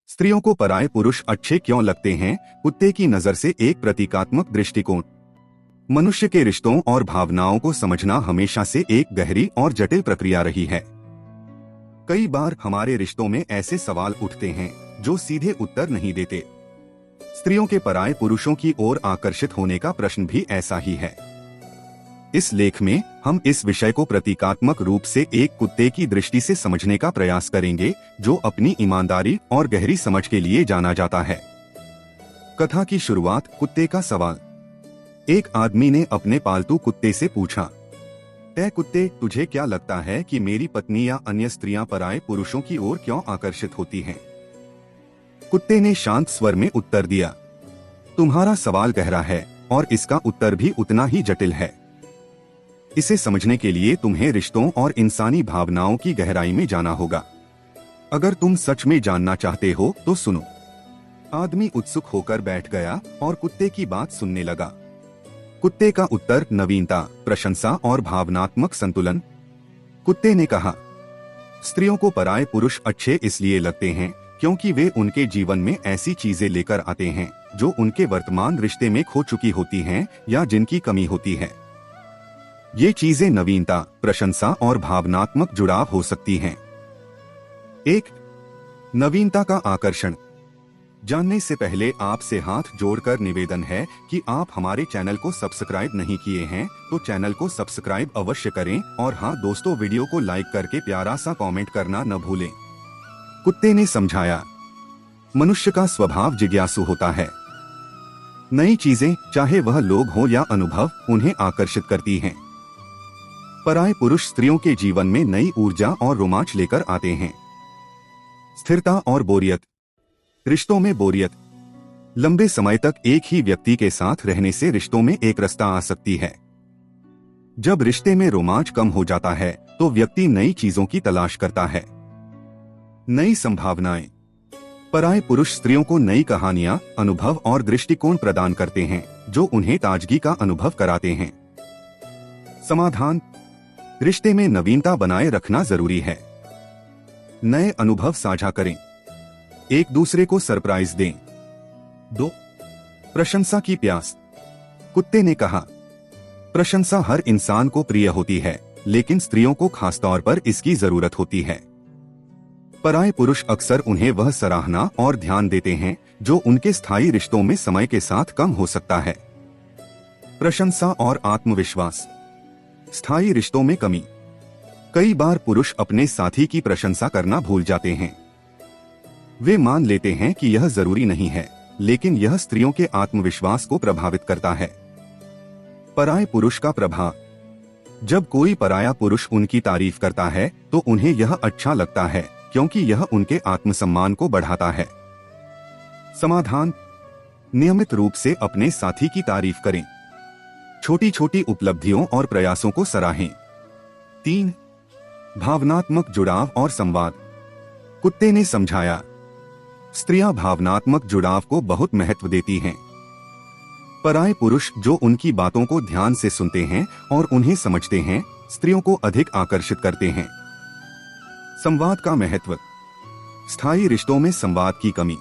स्त्रियों को पराये पुरुष अच्छे क्यों लगते हैं? कुत्ते की नजर से एक प्रतीकात्मक दृष्टिकोण। मनुष्य के रिश्तों और भावनाओं को समझना हमेशा से एक गहरी और जटिल प्रक्रिया रही है। कई बार हमारे रिश्तों में ऐसे सवाल उठते हैं जो सीधे उत्तर नहीं देते। स्त्रियों के पराये पुरुषों की ओर आकर्षित होने का प्रश्न भी ऐसा ही है। इस लेख में हम इस विषय को प्रतीकात्मक रूप से एक कुत्ते की दृष्टि से समझने का प्रयास करेंगे, जो अपनी ईमानदारी और गहरी समझ के लिए जाना जाता है। कथा की शुरुआत कुत्ते का सवाल। एक आदमी ने अपने पालतू कुत्ते से पूछा, ऐ कुत्ते, तुझे क्या लगता है कि मेरी पत्नी या अन्य स्त्रियां पराये पुरुषों की ओर क्यों आकर्षित होती हैं? कुत्ते ने शांत स्वर में उत्तर दिया, तुम्हारा सवाल गहरा है और इसका उत्तर भी उतना ही जटिल है। इसे समझने के लिए तुम्हें रिश्तों और इंसानी भावनाओं की गहराई में जाना होगा। अगर तुम सच में जानना चाहते हो तो सुनो। आदमी उत्सुक होकर बैठ गया और कुत्ते की बात सुनने लगा। कुत्ते का उत्तर नवीनता, प्रशंसा और भावनात्मक संतुलन। कुत्ते ने कहा, स्त्रियों को पराये पुरुष अच्छे इसलिए लगते हैं क्योंकि वे उनके जीवन में ऐसी चीजें लेकर आते हैं जो उनके वर्तमान रिश्ते में खो चुकी होती हैं या जिनकी कमी होती है। ये चीजें नवीनता, प्रशंसा और भावनात्मक जुड़ाव हो सकती हैं। एक, नवीनता का आकर्षण। जानने से पहले आपसे हाथ जोड़कर निवेदन है कि आप हमारे चैनल को सब्सक्राइब नहीं किए हैं तो चैनल को सब्सक्राइब अवश्य करें और हाँ दोस्तों, वीडियो को लाइक करके प्यारा सा कमेंट करना न भूलें। कुत्ते ने समझाया, मनुष्य का स्वभाव जिज्ञासु होता है। नई चीजें, चाहे वह लोग हो या अनुभव, उन्हें आकर्षित करती हैं। पराये पुरुष स्त्रियों के जीवन में नई ऊर्जा और रोमांच लेकर आते हैं। स्थिरता और बोरियत। रिश्तों में बोरियत। लंबे समय तक एक ही व्यक्ति के साथ रहने से रिश्तों में एक रास्ता आ सकती है। जब रिश्ते में रोमांच कम हो जाता है तो व्यक्ति नई चीजों की तलाश करता है। नई संभावनाएं। पराये पुरुष स्त्रियों को नई कहानियां, अनुभव और दृष्टिकोण प्रदान करते हैं जो उन्हें ताजगी का अनुभव कराते हैं। समाधान। रिश्ते में नवीनता बनाए रखना जरूरी है। नए अनुभव साझा करें। एक दूसरे को सरप्राइज दें। 2, प्रशंसा की प्यास। कुत्ते ने कहा, प्रशंसा हर इंसान को प्रिय होती है, लेकिन स्त्रियों को खासतौर पर इसकी जरूरत होती है। पराये पुरुष अक्सर उन्हें वह सराहना और ध्यान देते हैं जो उनके स्थायी रिश्तों में समय के साथ कम हो सकता है। प्रशंसा और आत्मविश्वास। स्थायी रिश्तों में कमी। कई बार पुरुष अपने साथी की प्रशंसा करना भूल जाते हैं। वे मान लेते हैं कि यह जरूरी नहीं है, लेकिन यह स्त्रियों के आत्मविश्वास को प्रभावित करता है। पराये पुरुष का प्रभाव। जब कोई पराया पुरुष उनकी तारीफ करता है तो उन्हें यह अच्छा लगता है क्योंकि यह उनके आत्मसम्मान को बढ़ाता है। समाधान। नियमित रूप से अपने साथी की तारीफ करें। छोटी छोटी उपलब्धियों और प्रयासों को सराहें। 3, भावनात्मक जुड़ाव और संवाद। कुत्ते ने समझाया, स्त्रियां भावनात्मक जुड़ाव को बहुत महत्व देती हैं। पराये पुरुष जो उनकी बातों को ध्यान से सुनते हैं और उन्हें समझते हैं, स्त्रियों को अधिक आकर्षित करते हैं। संवाद का महत्व। स्थायी रिश्तों में संवाद की कमी।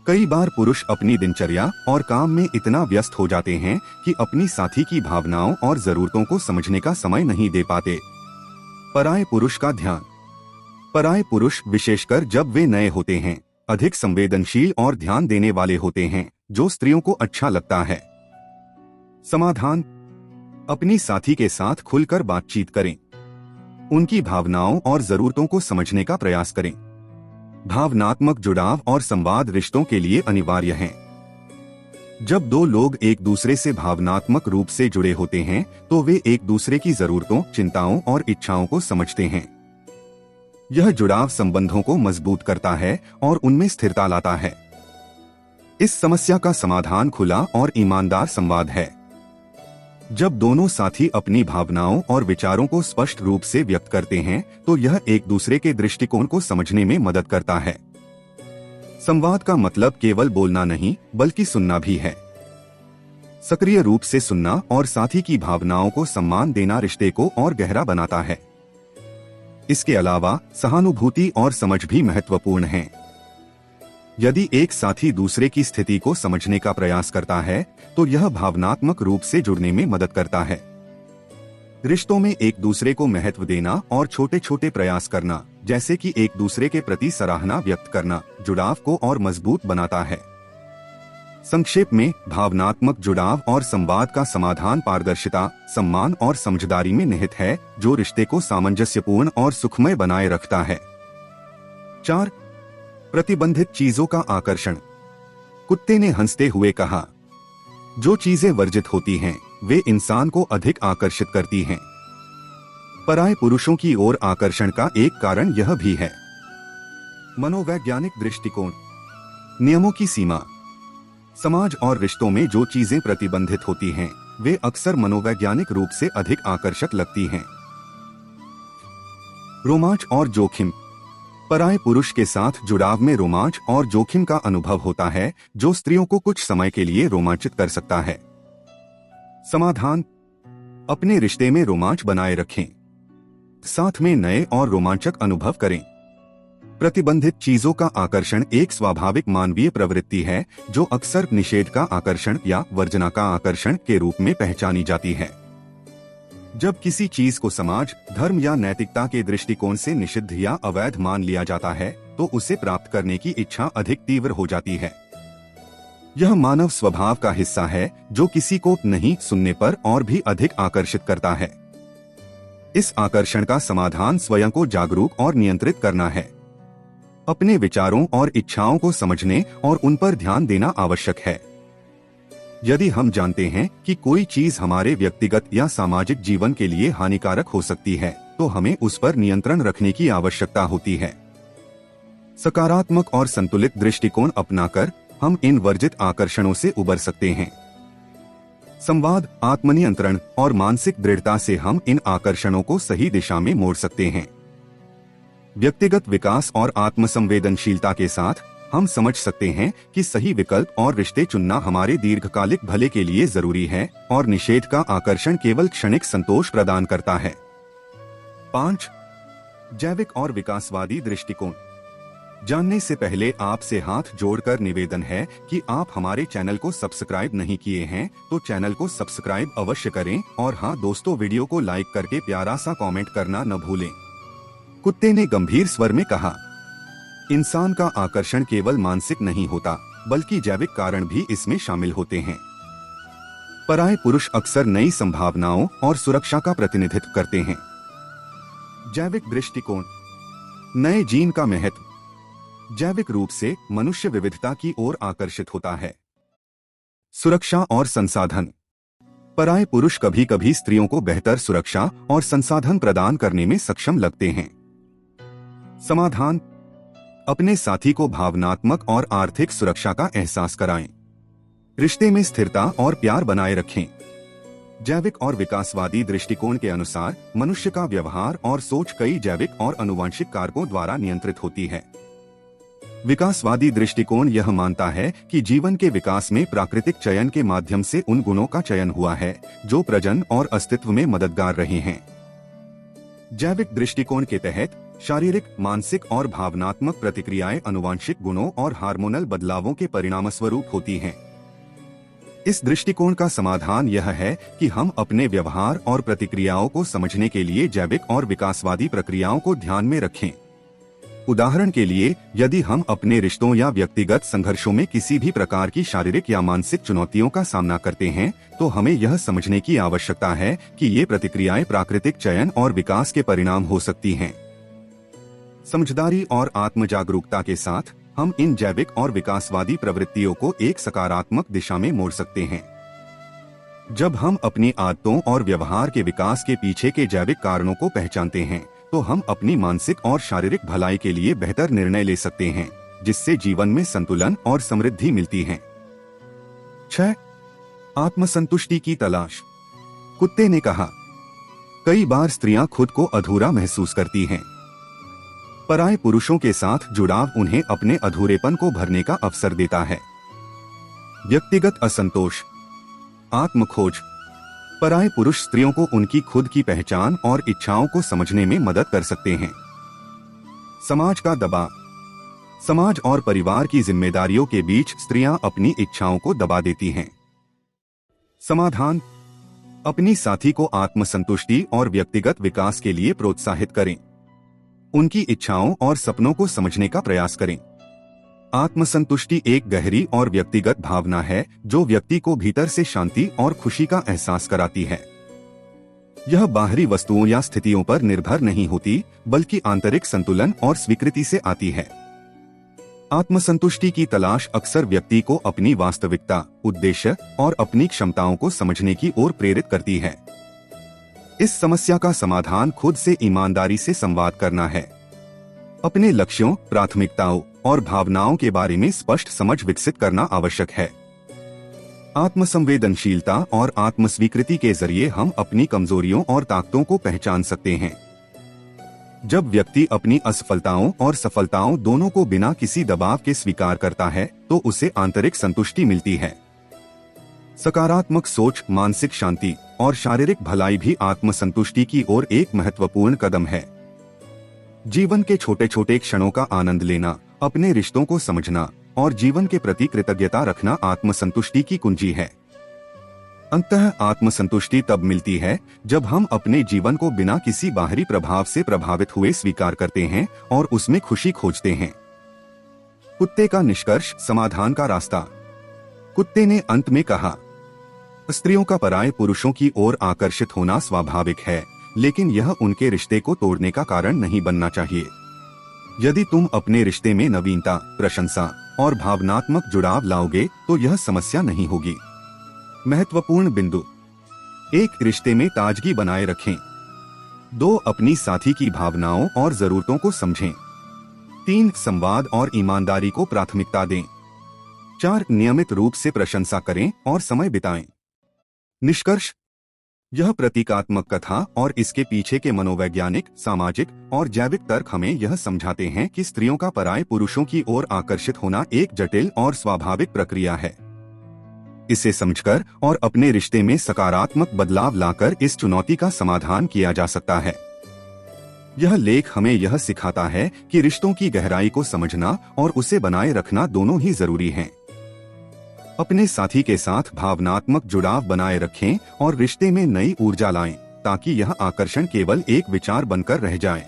कई बार पुरुष अपनी दिनचर्या और काम में इतना व्यस्त हो जाते हैं कि अपनी साथी की भावनाओं और जरूरतों को समझने का समय नहीं दे पाते। पराये पुरुष का ध्यान। पराये पुरुष, विशेषकर जब वे नए होते हैं, अधिक संवेदनशील और ध्यान देने वाले होते हैं, जो स्त्रियों को अच्छा लगता है। समाधान। अपनी साथी के साथ खुलकर बातचीत करें। उनकी भावनाओं और जरूरतों को समझने का प्रयास करें। भावनात्मक जुड़ाव और संवाद रिश्तों के लिए अनिवार्य हैं। जब दो लोग एक दूसरे से भावनात्मक रूप से जुड़े होते हैं तो वे एक दूसरे की जरूरतों, चिंताओं और इच्छाओं को समझते हैं। यह जुड़ाव संबंधों को मजबूत करता है और उनमें स्थिरता लाता है। इस समस्या का समाधान खुला और ईमानदार संवाद है। जब दोनों साथी अपनी भावनाओं और विचारों को स्पष्ट रूप से व्यक्त करते हैं तो यह एक दूसरे के दृष्टिकोण को समझने में मदद करता है। संवाद का मतलब केवल बोलना नहीं, बल्कि सुनना भी है। सक्रिय रूप से सुनना और साथी की भावनाओं को सम्मान देना रिश्ते को और गहरा बनाता है। इसके अलावा सहानुभूति और समझ भी महत्वपूर्ण हैं। यदि एक साथी दूसरे की स्थिति को समझने का प्रयास करता है तो यह भावनात्मक रूप से जुड़ने में मदद करता है। रिश्तों में एक दूसरे को महत्व देना और छोटे छोटे प्रयास करना, जैसे कि एक दूसरे के प्रति सराहना व्यक्त करना, जुड़ाव को और मजबूत बनाता है। संक्षेप में, भावनात्मक जुड़ाव और संवाद का समाधान पारदर्शिता, सम्मान और समझदारी में निहित है, जो रिश्ते को सामंजस्यपूर्ण और सुखमय बनाए रखता है। 4. प्रतिबंधित चीजों का आकर्षण। कुत्ते ने हंसते हुए कहा, जो चीजें वर्जित होती हैं, वे इंसान को अधिक आकर्षित करती हैं। पराये पुरुषों की ओर आकर्षण का एक कारण यह भी है। मनोवैज्ञानिक दृष्टिकोण। नियमों की सीमा। समाज और रिश्तों में जो चीजें प्रतिबंधित होती हैं, वे अक्सर मनोवैज्ञानिक रूप से अधिक आकर्षक लगती हैं। रोमांच और जोखिम। पराये पुरुष के साथ जुड़ाव में रोमांच और जोखिम का अनुभव होता है, जो स्त्रियों को कुछ समय के लिए रोमांचित कर सकता है। समाधान: अपने रिश्ते में रोमांच बनाए रखें, साथ में नए और रोमांचक अनुभव करें। प्रतिबंधित चीजों का आकर्षण एक स्वाभाविक मानवीय प्रवृत्ति है, जो अक्सर निषेध का आकर्षण या वर्जना का आकर्षण के रूप में पहचानी जाती है। जब किसी चीज को समाज, धर्म या नैतिकता के दृष्टिकोण से निषिद्ध या अवैध मान लिया जाता है, तो उसे प्राप्त करने की इच्छा अधिक तीव्र हो जाती है। यह मानव स्वभाव का हिस्सा है, जो किसी को नहीं सुनने पर और भी अधिक आकर्षित करता है। इस आकर्षण का समाधान स्वयं को जागरूक और नियंत्रित करना है। अपने विचारों और इच्छाओं को समझने और उन पर ध्यान देना आवश्यक है। यदि हम जानते हैं कि कोई चीज हमारे व्यक्तिगत या सामाजिक जीवन के लिए हानिकारक हो सकती है, तो हमें उस पर नियंत्रण रखने की आवश्यकता होती है। सकारात्मक और संतुलित दृष्टिकोण अपनाकर हम इन वर्जित आकर्षणों से उबर सकते हैं। संवाद, आत्मनियंत्रण और मानसिक दृढ़ता से हम इन आकर्षणों को सही दिशा में मोड़ सकते हैं। व्यक्तिगत विकास और आत्मसंवेदनशीलता के साथ हम समझ सकते हैं कि सही विकल्प और रिश्ते चुनना हमारे दीर्घकालिक भले के लिए जरूरी है, और निषेध का आकर्षण केवल क्षणिक संतोष प्रदान करता है। 5. जैविक और विकासवादी दृष्टिकोण। जानने से पहले आपसे हाथ जोड़कर निवेदन है कि आप हमारे चैनल को सब्सक्राइब नहीं किए हैं तो चैनल को सब्सक्राइब अवश्य करें, और हाँ दोस्तों, वीडियो को लाइक करके प्यारा सा कमेंट करना न भूलें। कुत्ते ने गंभीर स्वर में कहा, इंसान का आकर्षण केवल मानसिक नहीं होता, बल्कि जैविक कारण भी इसमें शामिल होते हैं। पराये पुरुष अक्सर नई संभावनाओं और सुरक्षा का प्रतिनिधित्व करते हैं। जैविक दृष्टिकोण। नए जीन का महत्व। जैविक रूप से मनुष्य विविधता की ओर आकर्षित होता है। सुरक्षा और संसाधन। पराये पुरुष कभी कभी स्त्रियों को बेहतर सुरक्षा और संसाधन प्रदान करने में सक्षम लगते हैं। समाधान: अपने साथी को भावनात्मक और आर्थिक सुरक्षा का एहसास कराएं। रिश्ते में स्थिरता और प्यार बनाए रखें। जैविक और विकासवादी दृष्टिकोण के अनुसार मनुष्य का व्यवहार और सोच कई जैविक और आनुवंशिक कारकों द्वारा नियंत्रित होती है। विकासवादी दृष्टिकोण यह मानता है कि जीवन के विकास में प्राकृतिक चयन के माध्यम से उन गुणों का चयन हुआ है जो प्रजनन और अस्तित्व में मददगार रहे हैं। जैविक दृष्टिकोण के तहत शारीरिक, मानसिक और भावनात्मक प्रतिक्रियाएं आनुवंशिक गुणों और हार्मोनल बदलावों के परिणामस्वरूप होती हैं। इस दृष्टिकोण का समाधान यह है कि हम अपने व्यवहार और प्रतिक्रियाओं को समझने के लिए जैविक और विकासवादी प्रक्रियाओं को ध्यान में रखें। उदाहरण के लिए, यदि हम अपने रिश्तों या व्यक्तिगत संघर्षों में किसी भी प्रकार की शारीरिक या मानसिक चुनौतियों का सामना करते हैं, तो हमें यह समझने की आवश्यकता है कि ये प्रतिक्रियाएं प्राकृतिक चयन और विकास के परिणाम हो सकती हैं। समझदारी और आत्म जागरूकता के साथ हम इन जैविक और विकासवादी प्रवृत्तियों को एक सकारात्मक दिशा में मोड़ सकते हैं। जब हम अपनी आदतों और व्यवहार के विकास के पीछे के जैविक कारणों को पहचानते हैं, तो हम अपनी मानसिक और शारीरिक भलाई के लिए बेहतर निर्णय ले सकते हैं, जिससे जीवन में संतुलन और समृद्धि मिलती है। 6. आत्मसंतुष्टि की तलाश। कुत्ते ने कहा, कई बार स्त्रियां खुद को अधूरा महसूस करती हैं। पराये पुरुषों के साथ जुड़ाव उन्हें अपने अधूरेपन को भरने का अवसर देता है। व्यक्तिगत असंतोष, आत्मखोज। पराये पुरुष स्त्रियों को उनकी खुद की पहचान और इच्छाओं को समझने में मदद कर सकते हैं। समाज का दबाव। समाज और परिवार की जिम्मेदारियों के बीच स्त्रियां अपनी इच्छाओं को दबा देती हैं। समाधान: अपनी साथी को आत्मसंतुष्टि और व्यक्तिगत विकास के लिए प्रोत्साहित करें। उनकी इच्छाओं और सपनों को समझने का प्रयास करें। आत्मसंतुष्टि एक गहरी और व्यक्तिगत भावना है जो व्यक्ति को भीतर से शांति और खुशी का एहसास कराती है। यह बाहरी वस्तुओं या स्थितियों पर निर्भर नहीं होती, बल्कि आंतरिक संतुलन और स्वीकृति से आती है। आत्मसंतुष्टि की तलाश अक्सर व्यक्ति को अपनी वास्तविकता, उद्देश्य और अपनी क्षमताओं को समझने की ओर प्रेरित करती है। इस समस्या का समाधान खुद से ईमानदारी से संवाद करना है। अपने लक्ष्यों, प्राथमिकताओं और भावनाओं के बारे में स्पष्ट समझ विकसित करना आवश्यक है। आत्मसंवेदनशीलता और आत्मस्वीकृति के जरिए हम अपनी कमजोरियों और ताकतों को पहचान सकते हैं। जब व्यक्ति अपनी असफलताओं और सफलताओं दोनों को बिना किसी दबाव के स्वीकार करता है, तो उसे आंतरिक संतुष्टि मिलती है। सकारात्मक सोच, मानसिक शांति और शारीरिक भलाई भी आत्मसंतुष्टि की ओर एक महत्वपूर्ण कदम है। जीवन के छोटे छोटे क्षणों का आनंद लेना, अपने रिश्तों को समझना और जीवन के प्रति कृतज्ञता रखना आत्मसंतुष्टि की कुंजी है। अंततः आत्मसंतुष्टि तब मिलती है जब हम अपने जीवन को बिना किसी बाहरी प्रभाव से प्रभावित हुए स्वीकार करते हैं और उसमें खुशी खोजते हैं। कुत्ते का निष्कर्ष, समाधान का रास्ता। कुत्ते ने अंत में कहा, स्त्रियों का पराये पुरुषों की ओर आकर्षित होना स्वाभाविक है, लेकिन यह उनके रिश्ते को तोड़ने का कारण नहीं बनना चाहिए। यदि तुम अपने रिश्ते में नवीनता, प्रशंसा और भावनात्मक जुड़ाव लाओगे तो यह समस्या नहीं होगी। महत्वपूर्ण बिंदु: 1. रिश्ते में ताजगी बनाए रखें। 2. अपनी साथी की भावनाओं और जरूरतों को समझें। 3. संवाद और ईमानदारी को प्राथमिकता दें। 4. नियमित रूप से प्रशंसा करें और समय बिताएं। निष्कर्ष: यह प्रतीकात्मक कथा और इसके पीछे के मनोवैज्ञानिक, सामाजिक और जैविक तर्क हमें यह समझाते हैं कि स्त्रियों का पराये पुरुषों की ओर आकर्षित होना एक जटिल और स्वाभाविक प्रक्रिया है। इसे समझकर और अपने रिश्ते में सकारात्मक बदलाव लाकर इस चुनौती का समाधान किया जा सकता है। यह लेख हमें यह सिखाता है कि रिश्तों की गहराई को समझना और उसे बनाए रखना दोनों ही जरूरी हैं। अपने साथी के साथ भावनात्मक जुड़ाव बनाए रखें और रिश्ते में नई ऊर्जा लाएं, ताकि यह आकर्षण केवल एक विचार बनकर रह जाए।